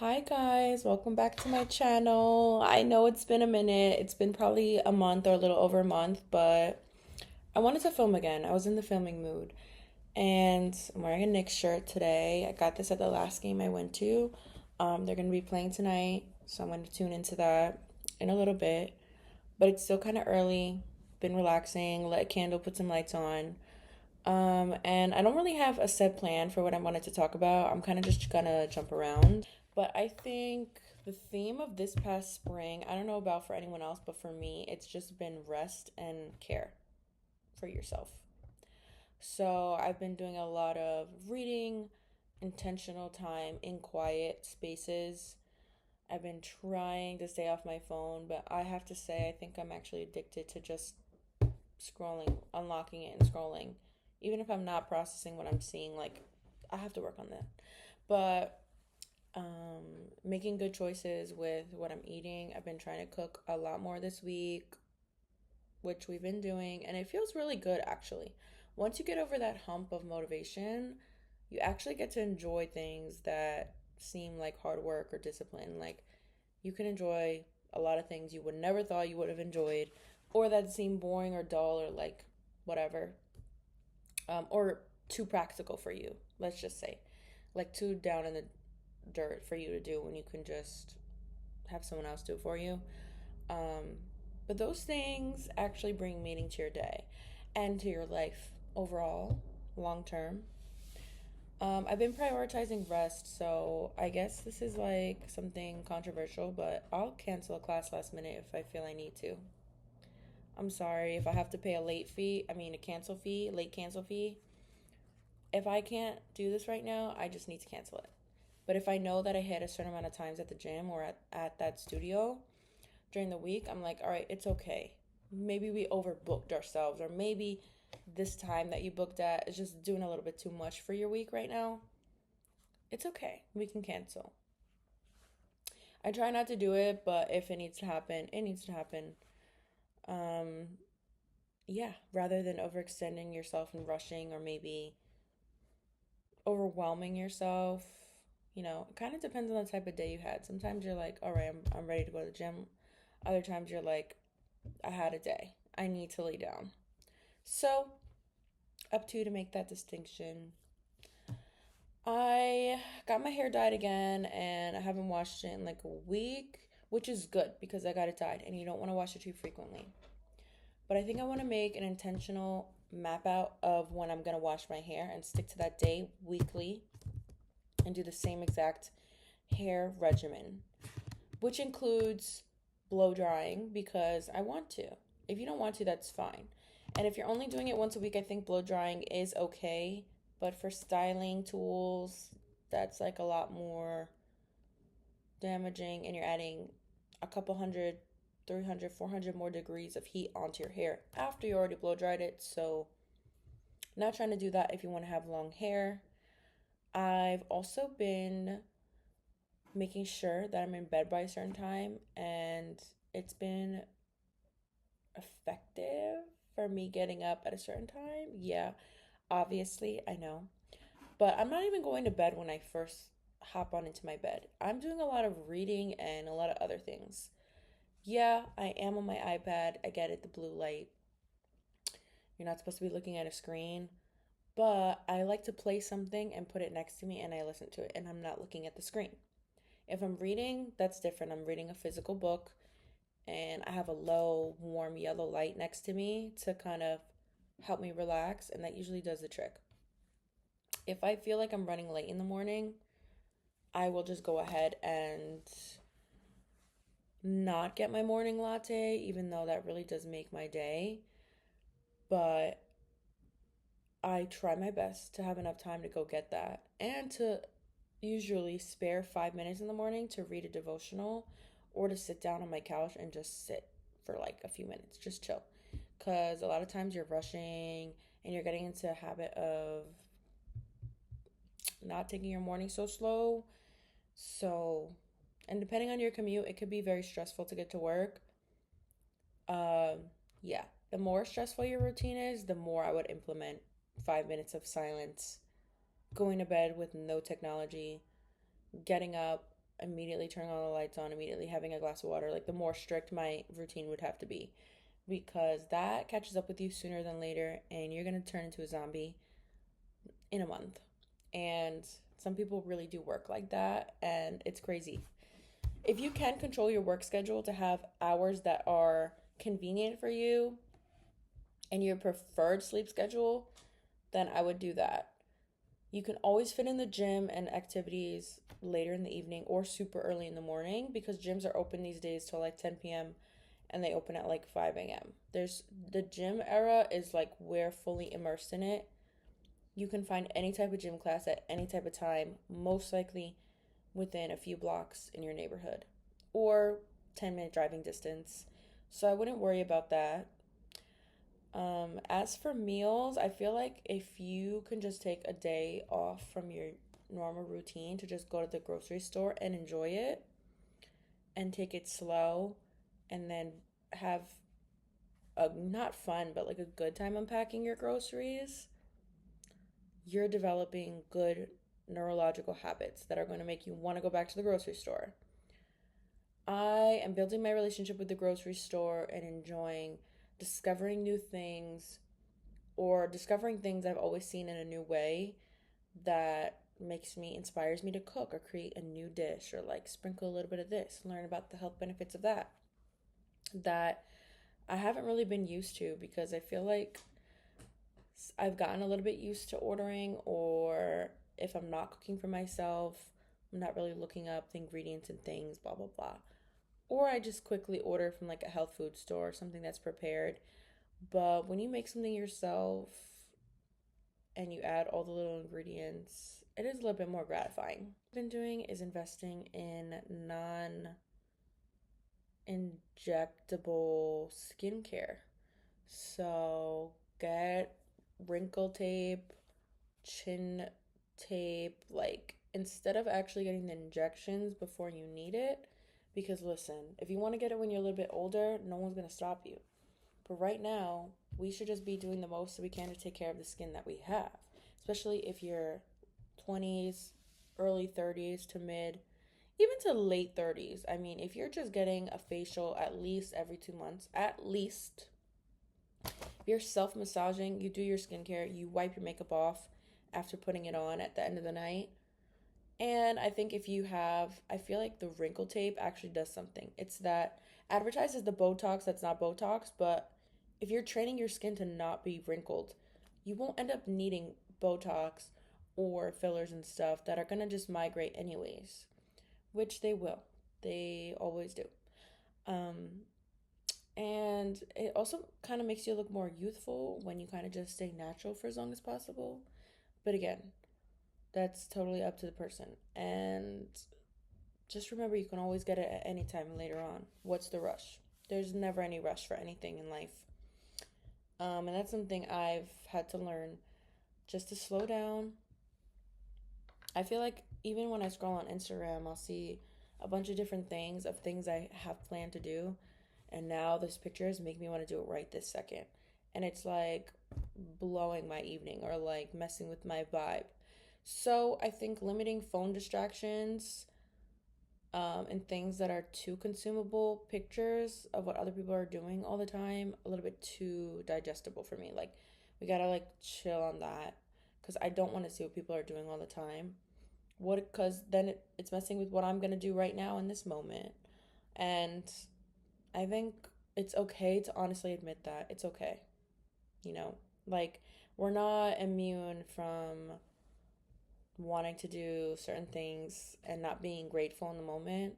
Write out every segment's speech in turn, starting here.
Hi guys, welcome back to my channel. I know it's been a minute. It's been probably a month or a little over a month, but I wanted to film again. I was in the filming mood. And I'm wearing a Knicks shirt today. I got this at the last game I went to. They're going to be playing tonight, so I'm going to tune into that in a little bit. But it's still kind of early. Been relaxing, lit a candle, put some lights on. And I don't really have a set plan for what I wanted to talk about. I'm kind of just gonna jump around. But I think the theme of this past spring, I don't know about for anyone else, but for me, it's just been rest and care for yourself. So I've been doing a lot of reading, intentional time in quiet spaces. I've been trying to stay off my phone, but I have to say, I think I'm actually addicted to just scrolling, unlocking it and scrolling. Even if I'm not processing what I'm seeing, like I have to work on that. But making good choices with what I'm eating. I've been trying to cook a lot more this week, which we've been doing, and it feels really good actually. Once you get over that hump of motivation, you actually get to enjoy things that seem like hard work or discipline. Like you can enjoy a lot of things you would never thought you would have enjoyed, or that seem boring or dull or like whatever, or too practical for you. Let's just say, like too down in the dirt for you to do when you can just have someone else do it for you. Um, but those things actually bring meaning to your day and to your life overall, long term. I've been prioritizing rest, so I guess this is like something controversial, but I'll cancel a class last minute if I feel I need to. I'm sorry if I have to pay a late fee, I mean a cancel fee, late cancel fee. If I can't do this right now, I just need to cancel it. But if I know that I hit a certain amount of times at the gym or at that studio during the week, I'm like, all right, it's okay. Maybe we overbooked ourselves, or maybe this time that you booked at is just doing a little bit too much for your week right now. It's okay. We can cancel. I try not to do it, but if it needs to happen, it needs to happen. Um, yeah, rather than overextending yourself and rushing or maybe overwhelming yourself. It kind of depends on the type of day you had. Sometimes you're like, all right, I'm ready to go to the gym. Other times you're like, I had a day. I need to lay down. So, up to you to make that distinction. I got my hair dyed again and I haven't washed it in like a week, which is good because I got it dyed and you don't want to wash it too frequently. But I think I want to make an intentional map out of when I'm going to wash my hair and stick to that day weekly and do the same exact hair regimen, which includes blow drying because I want to. If you don't want to, that's fine. And if you're only doing it once a week, I think blow drying is okay. But for styling tools, that's like a lot more damaging, and you're adding a couple hundred, 300, 400 more degrees of heat onto your hair after you already blow dried it. So, not trying to do that if you want to have long hair. I've also been making sure that I'm in bed by a certain time, and it's been effective for me getting up at a certain time. Yeah, obviously, I know. But I'm not even going to bed when I first hop on into my bed. I'm doing a lot of reading and a lot of other things. Yeah, I am on my iPad. I get it, the blue light. You're not supposed to be looking at a screen. But I like to play something and put it next to me and I listen to it and I'm not looking at the screen. If I'm reading, that's different. I'm reading a physical book and I have a low, warm yellow light next to me to kind of help me relax, and that usually does the trick. If I feel like I'm running late in the morning, I will just go ahead and not get my morning latte, even though that really does make my day. But I try my best to have enough time to go get that and to usually spare 5 minutes in the morning to read a devotional or to sit down on my couch and just sit for like a few minutes, just chill. Because a lot of times you're rushing and you're getting into a habit of not taking your morning so slow. So, and depending on your commute, it could be very stressful to get to work. Um, yeah, the more stressful your routine is, the more I would implement 5 minutes of silence, going to bed with no technology, getting up. immediately turning all the lights on, immediately having a glass of water. Like the more strict my routine would have to be, because that catches up with you sooner than later, and you're gonna turn into a zombie in a month. And some people really do work like that, and it's crazy. If you can control your work schedule to have hours that are convenient for you and your preferred sleep schedule, then I would do that. You can always fit in the gym and activities later in the evening or super early in the morning, because gyms are open these days till like 10 p.m. and they open at like 5 a.m. There's the gym era is like we're fully immersed in it. You can find any type of gym class at any type of time, most likely within a few blocks in your neighborhood or 10-minute driving distance. So I wouldn't worry about that. As for meals, I feel like if you can just take a day off from your normal routine to just go to the grocery store and enjoy it and take it slow and then have a not fun, but like a good time unpacking your groceries, you're developing good neurological habits that are going to make you want to go back to the grocery store. I am building my relationship with the grocery store and enjoying discovering new things or discovering things I've always seen in a new way that inspires me to cook or create a new dish or like sprinkle a little bit of this, learn about the health benefits of that I haven't really been used to, because I feel like I've gotten a little bit used to ordering, or if I'm not cooking for myself, I'm not really looking up the ingredients and things, blah, blah, blah. Or I just quickly order from like a health food store, something that's prepared. But when you make something yourself and you add all the little ingredients, it is a little bit more gratifying. What I've been doing is investing in non injectable skincare. So get wrinkle tape, chin tape, like instead of actually getting the injections before you need it. Because listen, if you want to get it when you're a little bit older, no one's going to stop you. But right now, we should just be doing the most that we can to take care of the skin that we have, especially if you're 20s, early 30s to mid, even to late 30s. I mean, if you're just getting a facial at least every 2 months, at least, if you're self massaging, you do your skincare, you wipe your makeup off after putting it on at the end of the night. And I think I feel like the wrinkle tape actually does something. It's that advertises the Botox that's not Botox, but if you're training your skin to not be wrinkled, you won't end up needing Botox or fillers and stuff that are gonna just migrate anyways, which they will. They always do. Um, and it also kind of makes you look more youthful when you kind of just stay natural for as long as possible. But again, that's totally up to the person. And just remember, you can always get it at any time later on. What's the rush? There's never any rush for anything in life. And that's something I've had to learn, just to slow down. I feel like even when I scroll on Instagram, I'll see a bunch of different things of things I have planned to do. And now those pictures make me want to do it right this second. And it's like blowing my evening or like messing with my vibe. So I think limiting phone distractions, and things that are too consumable pictures of what other people are doing all the time, a little bit too digestible for me. Like, we gotta like chill on that, because I don't want to see what people are doing all the time. Because then it's messing with what I'm gonna do right now in this moment. And I think it's okay to honestly admit that. It's okay, you know? Like, we're not immune from wanting to do certain things and not being grateful in the moment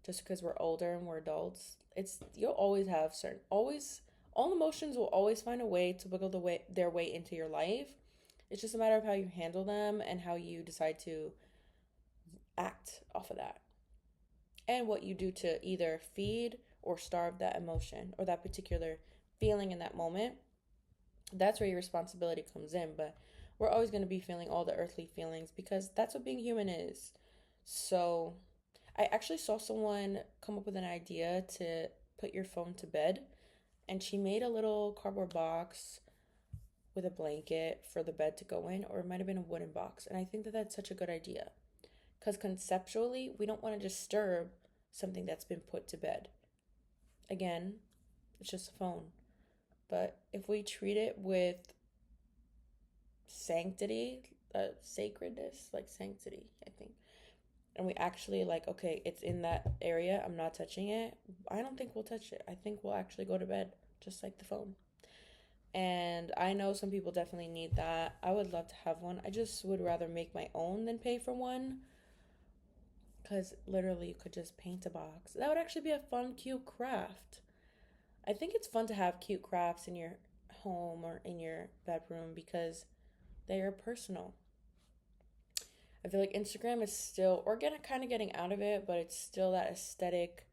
just because we're older and we're adults. You'll always have certain always all emotions will always find a way to wiggle their way into your life. It's just a matter of how you handle them and how you decide to act off of that. And what you do to either feed or starve that emotion or that particular feeling in that moment. That's where your responsibility comes in. But we're always going to be feeling all the earthly feelings, because that's what being human is. So I actually saw someone come up with an idea to put your phone to bed, and she made a little cardboard box with a blanket for the bed to go in, or it might have been a wooden box. And I think that that's such a good idea, Because conceptually, we don't want to disturb something that's been put to bed. Again, it's just a phone. But if we treat it with sanctity, sacredness, like sanctity, I think, and we actually like, okay, it's in that area, I'm not touching it, I don't think we'll touch it. I think we'll actually go to bed, just like the phone. And I know some people definitely need that. I would love to have one. I just would rather make my own than pay for one. Because literally, you could just paint a box. That would actually be a fun, cute craft. I think it's fun to have cute crafts in your home or in your bedroom because they are personal. I feel like Instagram is still, or getting kind of getting out of it, but it's still that aesthetic,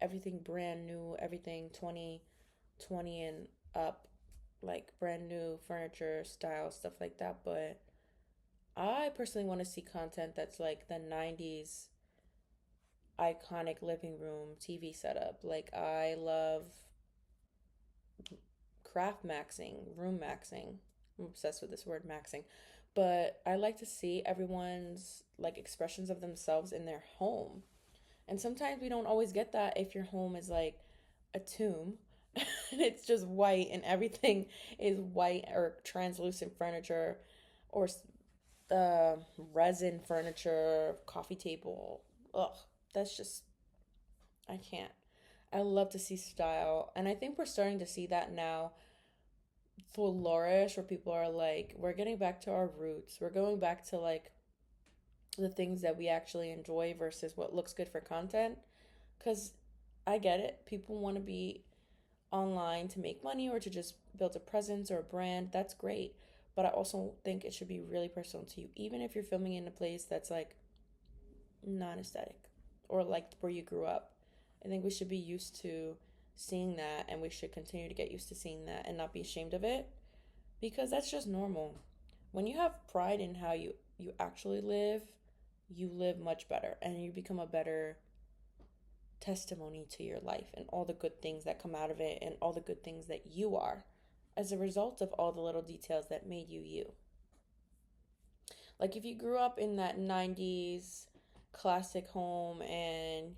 everything brand new, everything 2020 and up, like brand new furniture, style, stuff like that. But I personally want to see content that's like the 90s iconic living room TV setup. Like, I love craft maxing, room maxing. I'm obsessed with this word maxing. But I like to see everyone's like expressions of themselves in their home. And sometimes we don't always get that if your home is like a tomb and it's just white and everything is white or translucent furniture or resin furniture, coffee table. Ugh, that's just, I can't. I love to see style. And I think we're starting to see that now flourish where people are like, we're getting back to our roots. We're going back to like the things that we actually enjoy versus what looks good for content. Because I get it. People want to be online to make money or to just build a presence or a brand. That's great. But I also think it should be really personal to you, even if you're filming in a place that's like non aesthetic or like where you grew up. I think we should be used to seeing that and we should continue to get used to seeing that and not be ashamed of it because that's just normal. When you have pride in how you actually live, you live much better and you become a better testimony to your life and all the good things that come out of it and all the good things that you are as a result of all the little details that made you you. Like if you grew up in that 90s classic home and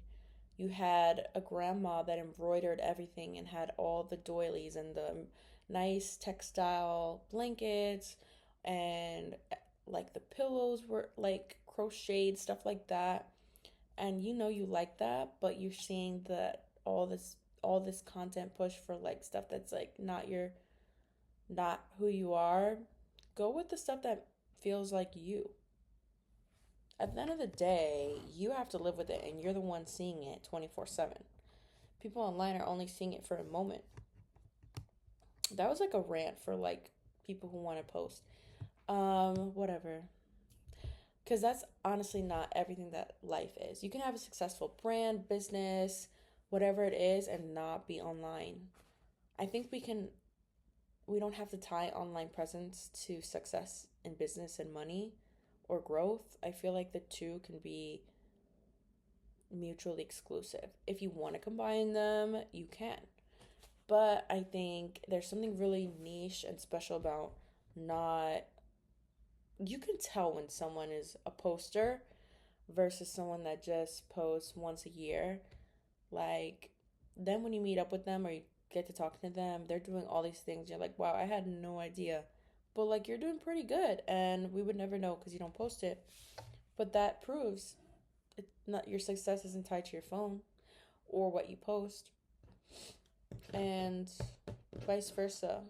you had a grandma that embroidered everything and had all the doilies and the nice textile blankets and like the pillows were like crocheted, stuff like that. And you know you like that, but you're seeing that all this content push for like stuff that's like not who you are. Go with the stuff that feels like you. At the end of the day, you have to live with it and you're the one seeing it 24/7. People online are only seeing it for a moment. That was like a rant for like people who want to post. Whatever. Because that's honestly not everything that life is. You can have a successful brand, business, whatever it is, and not be online. I think we don't have to tie online presence to success in business and money or growth. I feel like the two can be mutually exclusive. If you want to combine them, you can. But I think there's something really niche and special about not. You can tell when someone is a poster versus someone that just posts once a year. Like, then when you meet up with them or you get to talk to them, they're doing all these things. You're like, wow, I had no idea. But like, you're doing pretty good, and we would never know because you don't post it. But that proves it not your success isn't tied to your phone or what you post, and vice versa.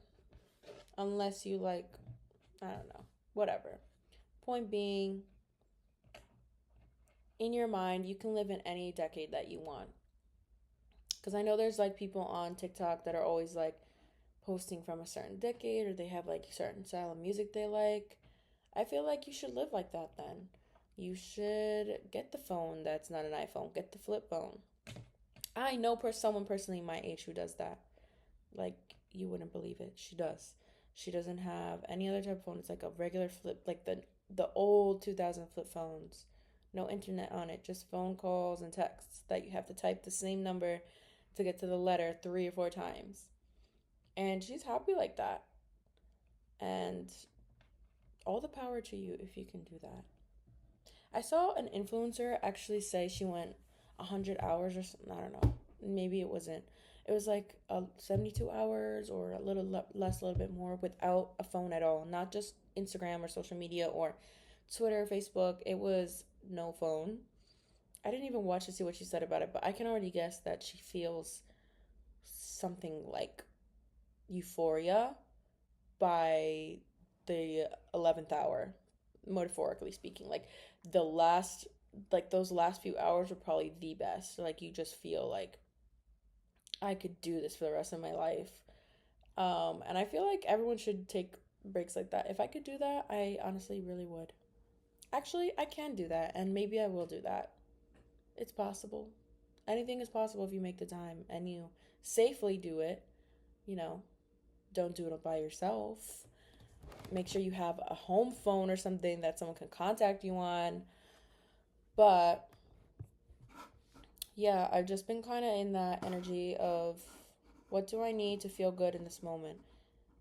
Unless you like, I don't know, whatever. Point being, in your mind, you can live in any decade that you want. Because I know there's like people on TikTok that are always like posting from a certain decade or they have like a certain style of music they like. I feel like you should live like that then. You should get the phone that's not an iPhone, get the flip phone. I know someone personally my age who does that. Like, you wouldn't believe it. She does. She doesn't have any other type of phone. It's like a regular flip, like the old 2000 flip phones. No internet on it, just phone calls and texts that you have to type the same number to get to the letter 3 or 4 times. And she's happy like that. And all the power to you if you can do that. I saw an influencer actually say she went 100 hours or something. I don't know. Maybe it wasn't. It was like 72 hours or a little less, a little bit more without a phone at all. Not just Instagram or social media or Twitter, Facebook. It was no phone. I didn't even watch to see what she said about it, but I can already guess that she feels something like euphoria by the 11th hour, metaphorically speaking. Like the last, like those last few hours were probably the best. Like you just feel like I could do this for the rest of my life. And I feel like everyone should take breaks like that. If I could do that, I honestly really would. Actually, I can do that, and maybe I will do that. It's possible. Anything is possible if you make the time and you safely do it. You know, don't do it by yourself. Make sure you have a home phone or something that someone can contact you on. But yeah, I've just been kind of in that energy of what do I need to feel good in this moment?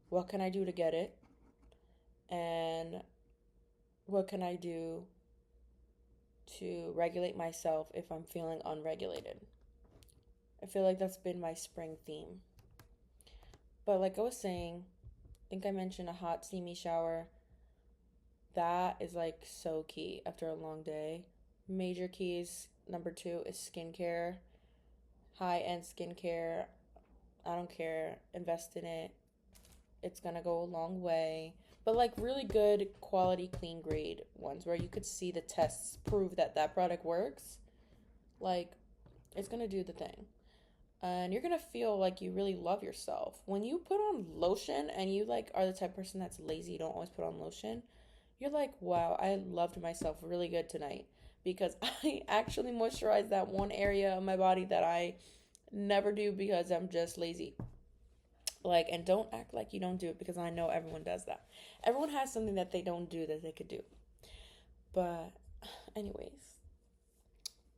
What can I do to get it? And what can I do to regulate myself if I'm feeling unregulated? I feel like that's been my spring theme. But like I was saying, I think I mentioned a hot, steamy shower. That is like so key after a long day. Major keys. Number two is skincare. High end skincare. I don't care. Invest in it. It's gonna go a long way. But like really good quality, clean grade ones where you could see the tests prove that that product works. Like it's gonna do the thing. And you're gonna feel like you really love yourself. When you put on lotion and you like are the type of person that's lazy, you don't always put on lotion, you're like, wow, I loved myself really good tonight because I actually moisturized that one area of my body that I never do because I'm just lazy. Like, and don't act like you don't do it because I know everyone does that. Everyone has something that they don't do that they could do. But, anyways,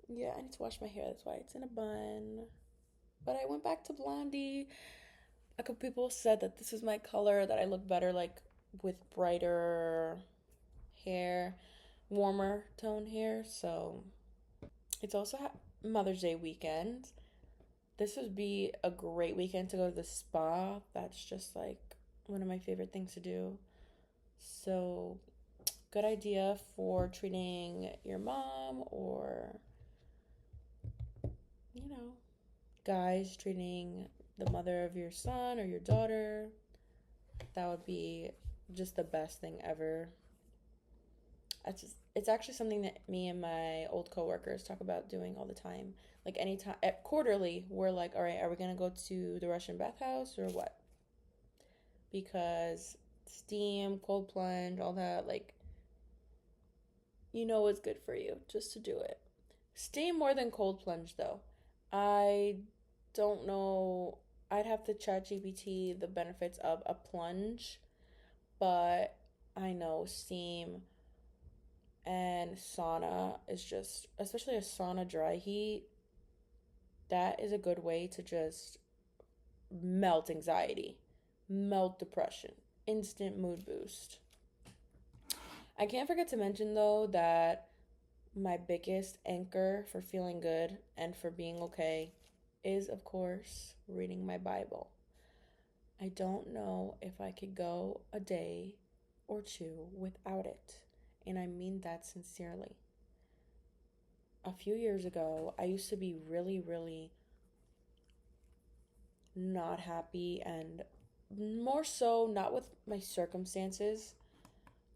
yeah, I need to wash my hair. That's why it's in a bun. But I went back to blondie. A couple people said that this is my color, that I look better like with brighter hair, warmer tone hair. So it's also Mother's Day weekend. This would be a great weekend to go to the spa. That's just like one of my favorite things to do. So, good idea for treating your mom or, you know, guys treating the mother of your son or your daughter. That would be just the best thing ever. It's actually something that me and my old coworkers talk about doing all the time. Like anytime at quarterly, we're like, all right, are we gonna go to the Russian bathhouse or what? Because steam, cold plunge, all that, like you know is good for you just to do it. Steam more than cold plunge though. I don't know. I'd have to chat GPT the benefits of a plunge, but I know steam and sauna is just, especially a sauna dry heat, that is a good way to just melt anxiety, melt depression, instant mood boost. I can't forget to mention though that my biggest anchor for feeling good and for being okay is, of course, reading my Bible. I don't know if I could go a day or two without it, and I mean that sincerely. A few years ago, I used to be really, really not happy and more so not with my circumstances,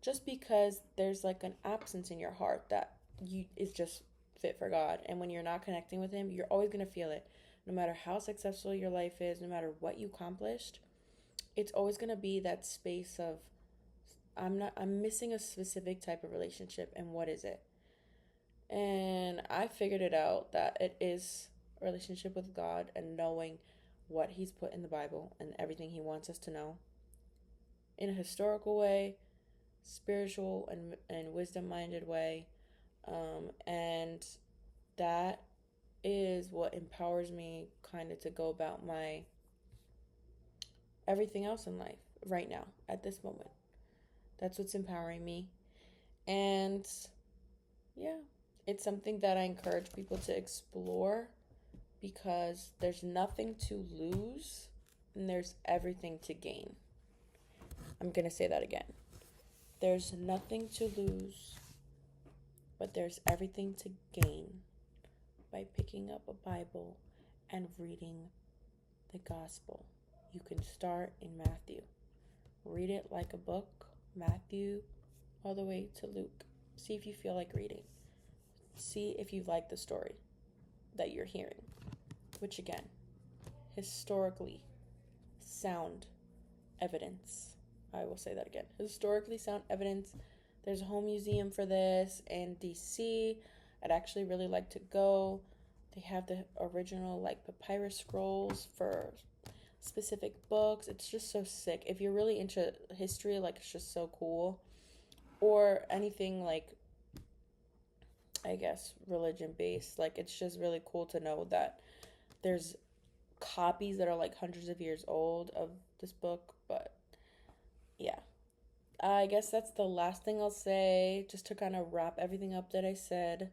just because there's like an absence in your heart that you is just fit for God. And when you're not connecting with him, you're always going to feel it. No matter how successful your life is, no matter what you accomplished, it's always going to be that space of I'm missing a specific type of relationship, and what is it? And I figured it out that it is a relationship with God and knowing what he's put in the Bible and everything he wants us to know in a historical way, spiritual and wisdom minded way. And that is what empowers me kind of to go about my everything else in life right now at this moment. That's what's empowering me. And yeah, it's something that I encourage people to explore because there's nothing to lose and there's everything to gain. I'm going to say that again. There's nothing to lose, but there's everything to gain by picking up a Bible and reading the gospel. You can start in Matthew. Read it like a book, Matthew, all the way to Luke. See if you feel like reading. See if you like the story that you're hearing, which again, historically sound evidence. I will say that again. Historically sound evidence. There's a whole museum for this in DC. I'd actually really like to go. They have the original like papyrus scrolls for specific books. It's just so sick. If you're really into history, like it's just so cool. Or anything like, I guess, religion based. Like it's just really cool to know that there's copies that are like hundreds of years old of this book. But yeah, I guess that's the last thing I'll say, just to kind of wrap everything up that I said.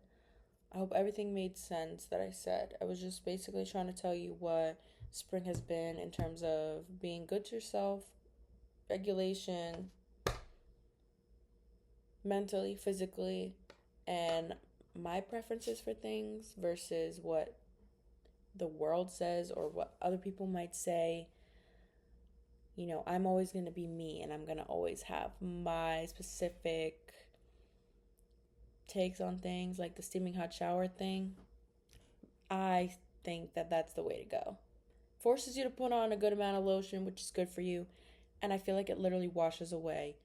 I hope everything made sense that I said. I was just basically trying to tell you what spring has been in terms of being good to yourself, regulation, mentally, physically, and my preferences for things versus what the world says or what other people might say. You know, I'm always going to be me and I'm going to always have my specific takes on things like the steaming hot shower thing. I think that that's the way to go. Forces you to put on a good amount of lotion, which is good for you, and I feel like it literally washes away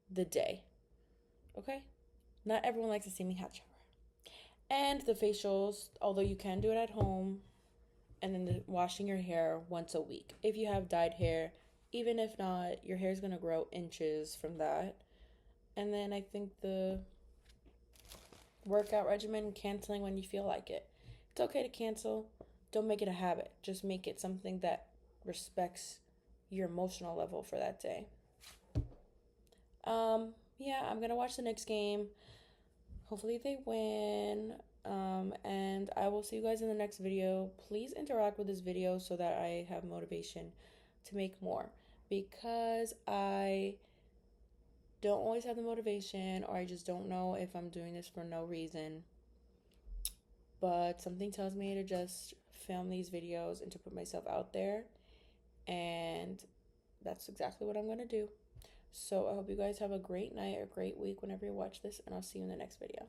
the day. Okay? Not everyone likes a steaming hot shower. And the facials, although you can do it at home, and then washing your hair once a week. If you have dyed hair, even if not, your hair is going to grow inches from that. And then I think the workout regimen, canceling when you feel like it. It's okay to cancel. Don't make it a habit. Just make it something that respects your emotional level for that day. Yeah, I'm gonna watch the next game. Hopefully they win. And I will see you guys in the next video. Please interact with this video so that I have motivation to make more, because I don't always have the motivation, or I just don't know if I'm doing this for no reason. But something tells me to just film these videos and to put myself out there. And that's exactly what I'm going to do. So I hope you guys have a great night or great week whenever you watch this. And I'll see you in the next video.